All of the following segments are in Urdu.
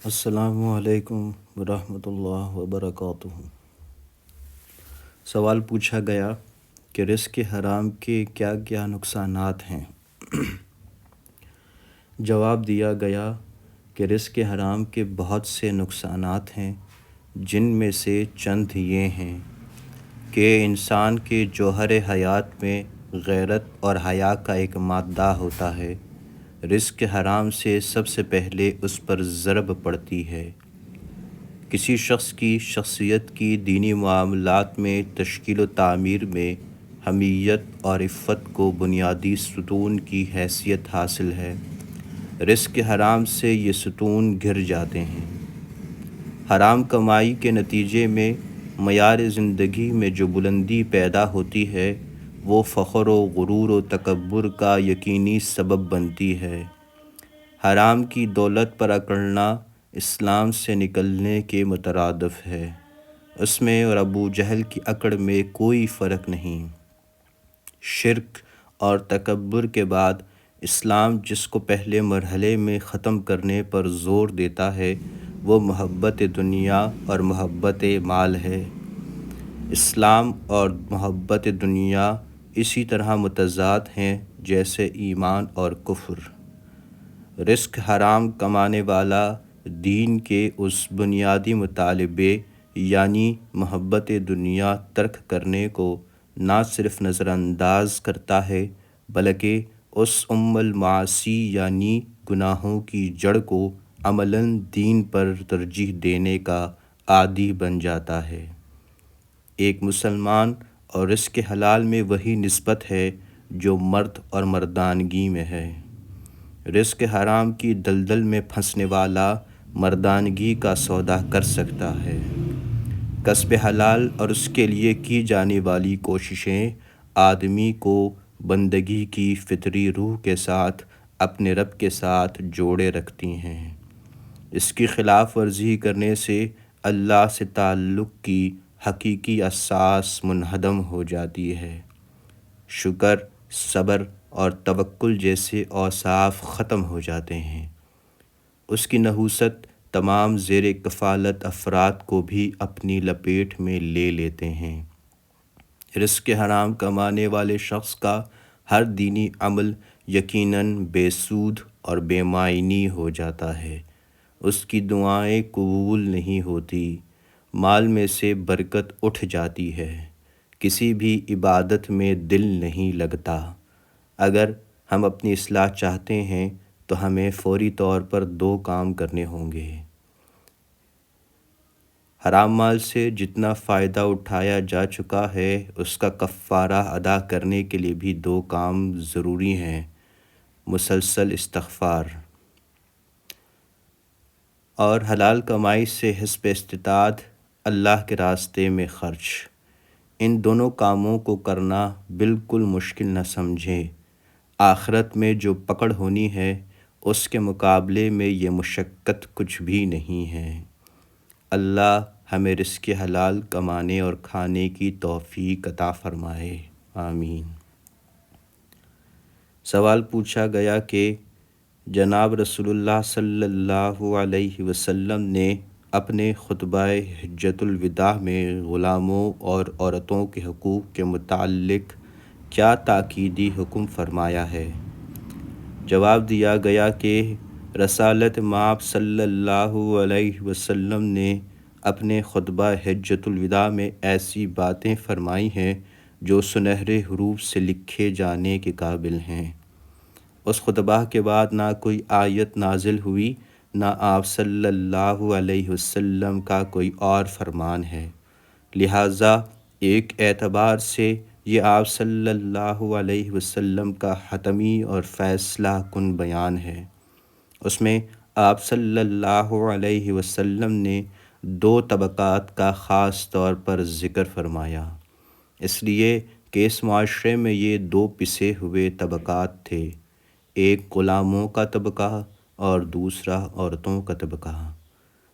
السلام علیکم ورحمۃ اللہ وبرکاتہ۔ سوال پوچھا گیا کہ رزق حرام کے کیا کیا نقصانات ہیں۔ جواب دیا گیا کہ رزق حرام کے بہت سے نقصانات ہیں، جن میں سے چند یہ ہیں کہ انسان کے جوہر حیات میں غیرت اور حیا کا ایک مادہ ہوتا ہے۔ رزق حرام سے سب سے پہلے اس پر ضرب پڑتی ہے۔ کسی شخص کی شخصیت کی دینی معاملات میں تشکیل و تعمیر میں حمیت اور عفت کو بنیادی ستون کی حیثیت حاصل ہے۔ رزق حرام سے یہ ستون گر جاتے ہیں۔ حرام کمائی کے نتیجے میں معیار زندگی میں جو بلندی پیدا ہوتی ہے، وہ فخر و غرور و تکبر کا یقینی سبب بنتی ہے۔ حرام کی دولت پر اکڑنا اسلام سے نکلنے کے مترادف ہے۔ اس میں اور ابو جہل کی اکڑ میں کوئی فرق نہیں۔ شرک اور تکبر کے بعد اسلام جس کو پہلے مرحلے میں ختم کرنے پر زور دیتا ہے، وہ محبت دنیا اور محبت مال ہے۔ اسلام اور محبت دنیا اسی طرح متضاد ہیں جیسے ایمان اور کفر۔ رزق حرام کمانے والا دین کے اس بنیادی مطالبے یعنی محبت دنیا ترک کرنے کو نہ صرف نظر انداز کرتا ہے، بلکہ اس المعاصی یعنی گناہوں کی جڑ کو عملاً دین پر ترجیح دینے کا عادی بن جاتا ہے۔ ایک مسلمان اور رزق حلال میں وہی نسبت ہے جو مرد اور مردانگی میں ہے۔ رزق حرام کی دلدل میں پھنسنے والا مردانگی کا سودا کر سکتا ہے۔ کسب حلال اور اس کے لیے کی جانے والی کوششیں آدمی کو بندگی کی فطری روح کے ساتھ اپنے رب کے ساتھ جوڑے رکھتی ہیں۔ اس کی خلاف ورزی کرنے سے اللہ سے تعلق کی حقیقی اساس منہدم ہو جاتی ہے۔ شکر، صبر اور توکل جیسے اوصاف ختم ہو جاتے ہیں۔ اس کی نحوست تمام زیر کفالت افراد کو بھی اپنی لپیٹ میں لے لیتے ہیں۔ رزق حرام کمانے والے شخص کا ہر دینی عمل یقیناً بے سود اور بے معنی ہو جاتا ہے۔ اس کی دعائیں قبول نہیں ہوتی، مال میں سے برکت اٹھ جاتی ہے، کسی بھی عبادت میں دل نہیں لگتا۔ اگر ہم اپنی اصلاح چاہتے ہیں تو ہمیں فوری طور پر دو کام کرنے ہوں گے۔ حرام مال سے جتنا فائدہ اٹھایا جا چکا ہے، اس کا کفارہ ادا کرنے کے لیے بھی دو کام ضروری ہیں: مسلسل استغفار اور حلال کمائی سے حسب استطاعت اللہ کے راستے میں خرچ۔ ان دونوں کاموں کو کرنا بالکل مشکل نہ سمجھیں۔ آخرت میں جو پکڑ ہونی ہے، اس کے مقابلے میں یہ مشقت کچھ بھی نہیں ہے۔ اللہ ہمیں رزق حلال کمانے اور کھانے کی توفیق عطا فرمائے، آمین۔ سوال پوچھا گیا کہ جناب رسول اللہ صلی اللہ علیہ وسلم نے اپنے خطبہ حجۃ الوداع میں غلاموں اور عورتوں کے حقوق کے متعلق کیا تاکیدی حکم فرمایا ہے؟ جواب دیا گیا کہ رسالت مآب صلی اللہ علیہ وسلم نے اپنے خطبہ حجۃ الوداع میں ایسی باتیں فرمائی ہیں جو سنہرے حروف سے لکھے جانے کے قابل ہیں۔ اس خطبہ کے بعد نہ کوئی آیت نازل ہوئی، نہ آپ صلی اللہ علیہ وسلم کا کوئی اور فرمان ہے۔ لہٰذا ایک اعتبار سے یہ آپ صلی اللہ علیہ وسلم کا حتمی اور فیصلہ کن بیان ہے۔ اس میں آپ صلی اللہ علیہ وسلم نے دو طبقات کا خاص طور پر ذکر فرمایا، اس لیے کہ اس معاشرے میں یہ دو پسے ہوئے طبقات تھے، ایک غلاموں کا طبقہ اور دوسرا عورتوں کا طبقہ۔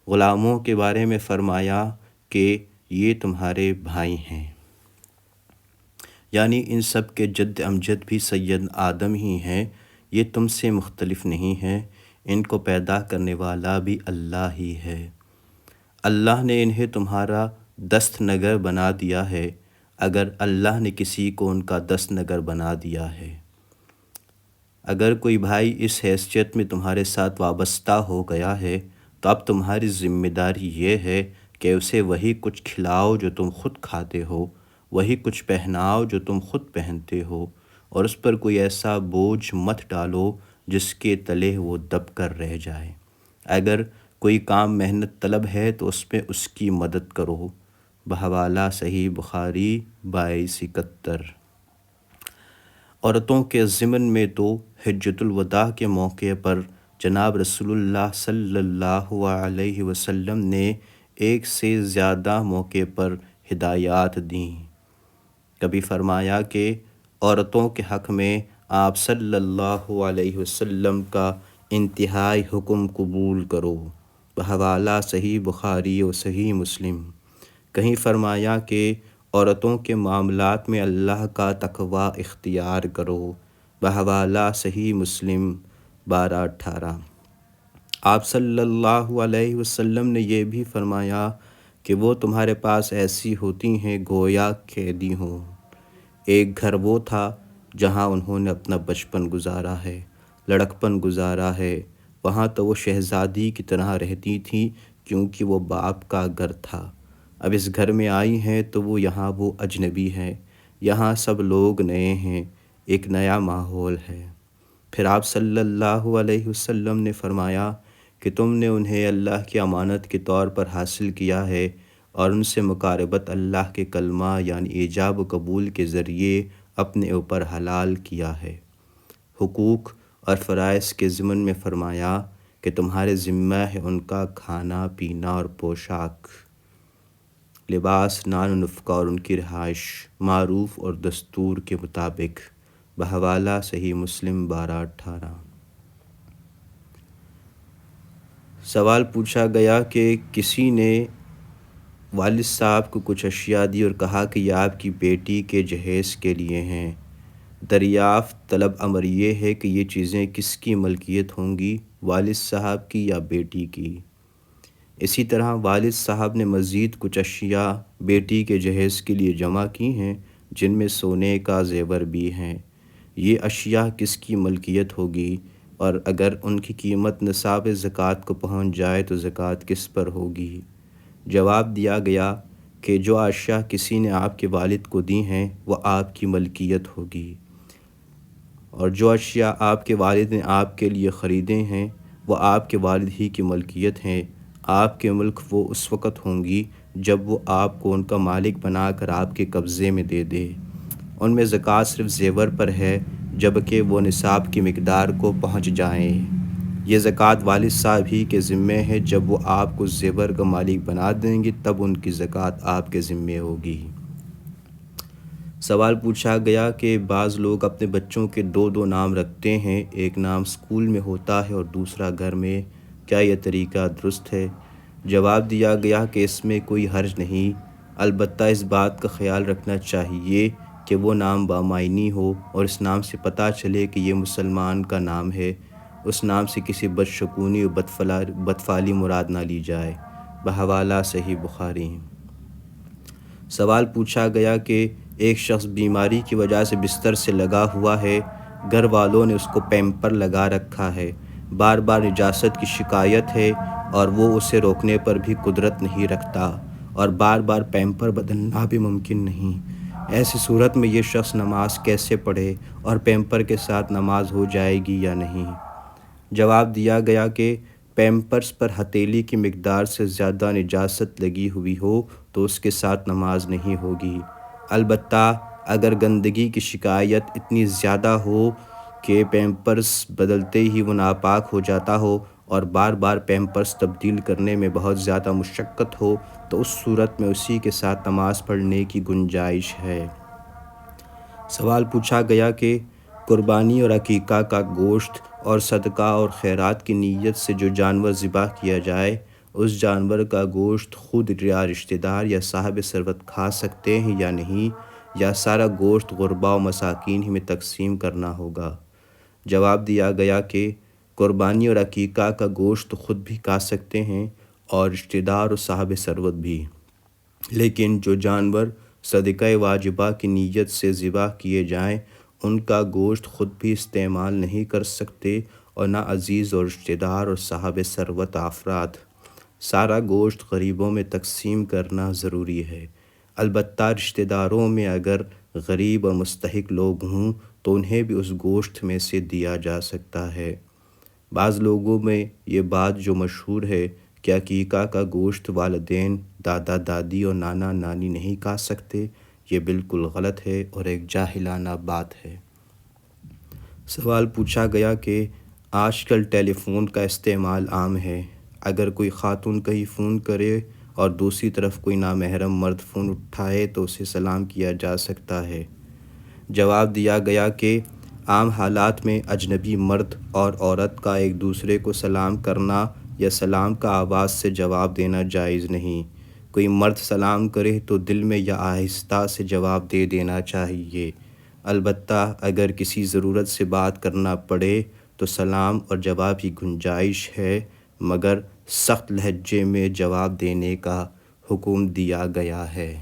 غلاموں کے بارے میں فرمایا کہ یہ تمہارے بھائی ہیں، یعنی ان سب کے جد امجد بھی سید آدم ہی ہیں، یہ تم سے مختلف نہیں ہیں، ان کو پیدا کرنے والا بھی اللہ ہی ہے۔ اللہ نے انہیں تمہارا دست نگر بنا دیا ہے، اگر اللہ نے کسی کو ان کا دست نگر بنا دیا ہے۔ اگر کوئی بھائی اس حیثیت میں تمہارے ساتھ وابستہ ہو گیا ہے تو اب تمہاری ذمہ داری یہ ہے کہ اسے وہی کچھ کھلاؤ جو تم خود کھاتے ہو، وہی کچھ پہناؤ جو تم خود پہنتے ہو، اور اس پر کوئی ایسا بوجھ مت ڈالو جس کے تلے وہ دب کر رہ جائے۔ اگر کوئی کام محنت طلب ہے تو اس میں اس کی مدد کرو۔ بحوالہ صحیح بخاری 2271۔ عورتوں کے ضمن میں تو حجۃ الوداع کے موقع پر جناب رسول اللہ صلی اللہ علیہ وسلم نے ایک سے زیادہ موقع پر ہدایات دیں۔ کبھی فرمایا کہ عورتوں کے حق میں آپ صلی اللہ علیہ وسلم کا انتہائی حکم قبول کرو۔ بحوالہ صحیح بخاری و صحیح مسلم۔ کہیں فرمایا کہ عورتوں کے معاملات میں اللہ کا تقوی اختیار کرو۔ بحوالہ صحیح مسلم 1218۔ آپ صلی اللہ علیہ وسلم نے یہ بھی فرمایا کہ وہ تمہارے پاس ایسی ہوتی ہیں گویا قیدی ہوں۔ ایک گھر وہ تھا جہاں انہوں نے اپنا بچپن گزارا ہے، لڑکپن گزارا ہے۔ وہاں تو وہ شہزادی کی طرح رہتی تھی کیونکہ وہ باپ کا گھر تھا۔ اب اس گھر میں آئی ہیں تو یہاں وہ اجنبی ہے، یہاں سب لوگ نئے ہیں، ایک نیا ماحول ہے۔ پھر آپ صلی اللہ علیہ وسلم نے فرمایا کہ تم نے انہیں اللہ کی امانت کے طور پر حاصل کیا ہے اور ان سے مقاربت اللہ کے کلمہ یعنی ایجاب و قبول کے ذریعے اپنے اوپر حلال کیا ہے۔ حقوق اور فرائض کے ضمن میں فرمایا کہ تمہارے ذمہ ہے ان کا کھانا پینا اور پوشاک، لباس، نان و نفقہ اور ان کی رہائش معروف اور دستور کے مطابق۔ بحوالہ صحیح مسلم 1218۔ سوال پوچھا گیا کہ کسی نے والد صاحب کو کچھ اشیاء دی اور کہا کہ یہ آپ کی بیٹی کے جہیز کے لیے ہیں۔ دریافت طلب امر یہ ہے کہ یہ چیزیں کس کی ملکیت ہوں گی، والد صاحب کی یا بیٹی کی؟ اسی طرح والد صاحب نے مزید کچھ اشیاء بیٹی کے جہیز کے لیے جمع کی ہیں جن میں سونے کا زیور بھی ہیں۔ یہ اشیاء کس کی ملکیت ہوگی، اور اگر ان کی قیمت نصاب زکوٰۃ کو پہنچ جائے تو زکوٰۃ کس پر ہوگی؟ جواب دیا گیا کہ جو اشیاء کسی نے آپ کے والد کو دی ہیں وہ آپ کی ملکیت ہوگی، اور جو اشیاء آپ کے والد نے آپ کے لیے خریدے ہیں وہ آپ کے والد ہی کی ملکیت ہیں۔ آپ کے ملک وہ اس وقت ہوں گی جب وہ آپ کو ان کا مالک بنا کر آپ کے قبضے میں دے دے۔ ان میں زکوٰۃ صرف زیور پر ہے جبکہ وہ نصاب کی مقدار کو پہنچ جائیں۔ یہ زکوٰۃ والد صاحب ہی کے ذمے ہے، جب وہ آپ کو زیور کا مالک بنا دیں گے تب ان کی زکوٰۃ آپ کے ذمے ہوگی۔ سوال پوچھا گیا کہ بعض لوگ اپنے بچوں کے دو نام رکھتے ہیں، ایک نام اسکول میں ہوتا ہے اور دوسرا گھر میں، کیا یہ طریقہ درست ہے؟ جواب دیا گیا کہ اس میں کوئی حرج نہیں، البتہ اس بات کا خیال رکھنا چاہیے کہ وہ نام بامعنی ہو اور اس نام سے پتہ چلے کہ یہ مسلمان کا نام ہے، اس نام سے کسی بدشگونی و بدفعلی مراد نہ لی جائے۔ بحوالہ صحیح بخاری۔ سوال پوچھا گیا کہ ایک شخص بیماری کی وجہ سے بستر سے لگا ہوا ہے، گھر والوں نے اس کو پیمپر لگا رکھا ہے، بار بار نجاست کی شکایت ہے اور وہ اسے روکنے پر بھی قدرت نہیں رکھتا، اور بار بار پیمپر بدلنا بھی ممکن نہیں۔ ایسی صورت میں یہ شخص نماز کیسے پڑھے اور پیمپر کے ساتھ نماز ہو جائے گی یا نہیں؟ جواب دیا گیا کہ پیمپرز پر ہتھیلی کی مقدار سے زیادہ نجاست لگی ہوئی ہو تو اس کے ساتھ نماز نہیں ہوگی، البتہ اگر گندگی کی شکایت اتنی زیادہ ہو کہ پیمپرز بدلتے ہی وہ ناپاک ہو جاتا ہو اور بار بار پیمپرز تبدیل کرنے میں بہت زیادہ مشقت ہو تو اس صورت میں اسی کے ساتھ نماز پڑھنے کی گنجائش ہے۔ سوال پوچھا گیا کہ قربانی اور عقیقہ کا گوشت اور صدقہ اور خیرات کی نیت سے جو جانور ذبح کیا جائے، اس جانور کا گوشت خود یا رشتہ دار یا صاحب ثروت کھا سکتے ہیں یا نہیں، یا سارا گوشت غربا و مساکین ہی میں تقسیم کرنا ہوگا؟ جواب دیا گیا کہ قربانی اور عقیقہ کا گوشت خود بھی کھا سکتے ہیں اور رشتہ دار اور صاحب ثروت بھی، لیکن جو جانور صدقہ واجبہ کی نیت سے ذبح کیے جائیں ان کا گوشت خود بھی استعمال نہیں کر سکتے اور نہ عزیز اور رشتہ دار اور صاحب ثروت افراد۔ سارا گوشت غریبوں میں تقسیم کرنا ضروری ہے، البتہ رشتہ داروں میں اگر غریب اور مستحق لوگ ہوں تو انہیں بھی اس گوشت میں سے دیا جا سکتا ہے۔ بعض لوگوں میں یہ بات جو مشہور ہے کہ عقیقہ کا گوشت والدین، دادا دادی اور نانا نانی نہیں کھا سکتے، یہ بالکل غلط ہے اور ایک جاہلانہ بات ہے۔ سوال پوچھا گیا کہ آج کل ٹیلی فون کا استعمال عام ہے، اگر کوئی خاتون کہیں فون کرے اور دوسری طرف کوئی نامحرم مرد فون اٹھائے تو اسے سلام کیا جا سکتا ہے؟ جواب دیا گیا کہ عام حالات میں اجنبی مرد اور عورت کا ایک دوسرے کو سلام کرنا یا سلام کا آواز سے جواب دینا جائز نہیں۔ کوئی مرد سلام کرے تو دل میں یا آہستہ سے جواب دے دینا چاہیے، البتہ اگر کسی ضرورت سے بات کرنا پڑے تو سلام اور جواب کی گنجائش ہے، مگر سخت لہجے میں جواب دینے کا حکم دیا گیا ہے۔